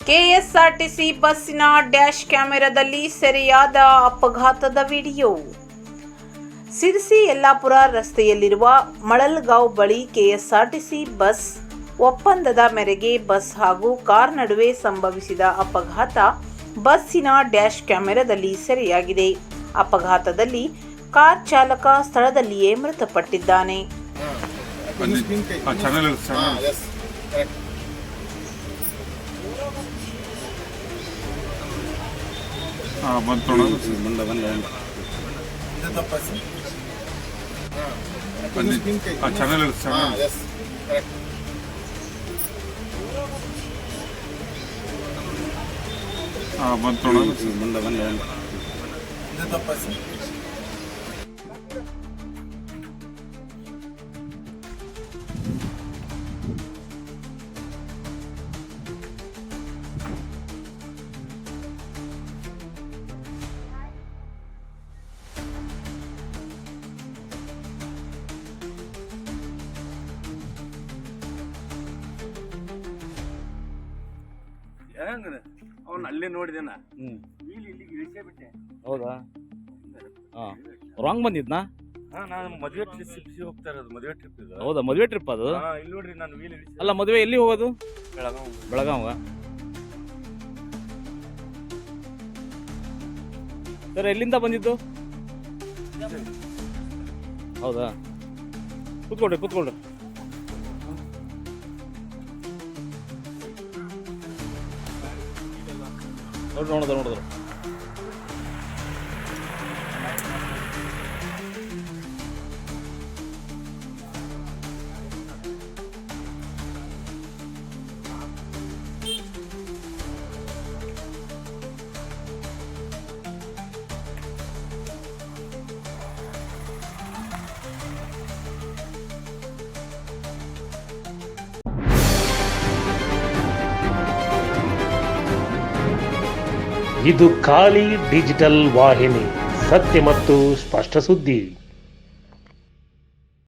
KSRTC ಬಸ್ಸಿನ dash ಕ್ಯಾಮೆರಾದಲ್ಲಿ ಸೆರೆಯಾದ ಅಪಘಾತದ ವಿಡಿಯೋ. ಸಿರ್ಸಿ ಯಲ್ಲಾಪುರ ರಸ್ತೆಯಲ್ಲಿರುವ ಮಳಲ್ಗಾಂವ್ ಬಳಿ ಕೆಎಸ್ಆರ್ಟಿಸಿ ಬಸ್ ಒಪ್ಪಂದದ ಮೇರೆಗೆ ಬಸ್ ಹಾಗೂ ಕಾರ್ ನಡುವೆ ಸಂಭವಿಸಿದ ಅಪಘಾತ ಬಸ್ಸಿನ ಡ್ಯಾಶ್ ಕ್ಯಾಮೆರಾದಲ್ಲಿ ಸೆರೆಯಾಗಿದೆ. ಅಪಘಾತದಲ್ಲಿ ಕಾರ್ ಚಾಲಕ ಸ್ಥಳದಲ್ಲಿಯೇ ಮೃತಪಟ್ಟಿದ್ದಾನೆ. ಅವ್ನು ಅಲ್ಲೇ ನೋಡಿದೆನಾ ಇಲ್ಲಿಗೆ ಇಳಿಸೇ ಬಿಟ್ಟೆ. ಹೌದಾ? ರಾಂಗ್ ಬಂದಿದ್ನಾ? ನಾನು ಮದುವೆ ಟ್ರಿಪ್ ಹೋಗ್ತಾ ಇರೋದು. ಮದುವೆ ಟ್ರಿಪ್ ಇದು. ಹೌದಾ? ಮದುವೆ ಟ್ರಿಪ್ ಅದು? ಇಲ್ಲಿ ನೋಡ್ರಿ, ನಾನು ವೀಲ್ ಇಳಿಸಿ. ಅಲ್ಲ, ಮದುವೆ ಎಲ್ಲಿ ಹೋಗೋದು? ಬೆಳಗಾವ್. ಸರ್, ಎಲ್ಲಿಂದ ಬಂದಿದ್ದು? ಹೌದಾ? ಕೂತ್ಕೊಳ್ರಿ. ನೋಡಿದ್ರು. ಇದು ಖಾಲಿ ಡಿಜಿಟಲ್ ವಾಹಿನಿ, ಸತ್ಯ ಮತ್ತು ಸ್ಪಷ್ಟ ಸುದ್ದಿ.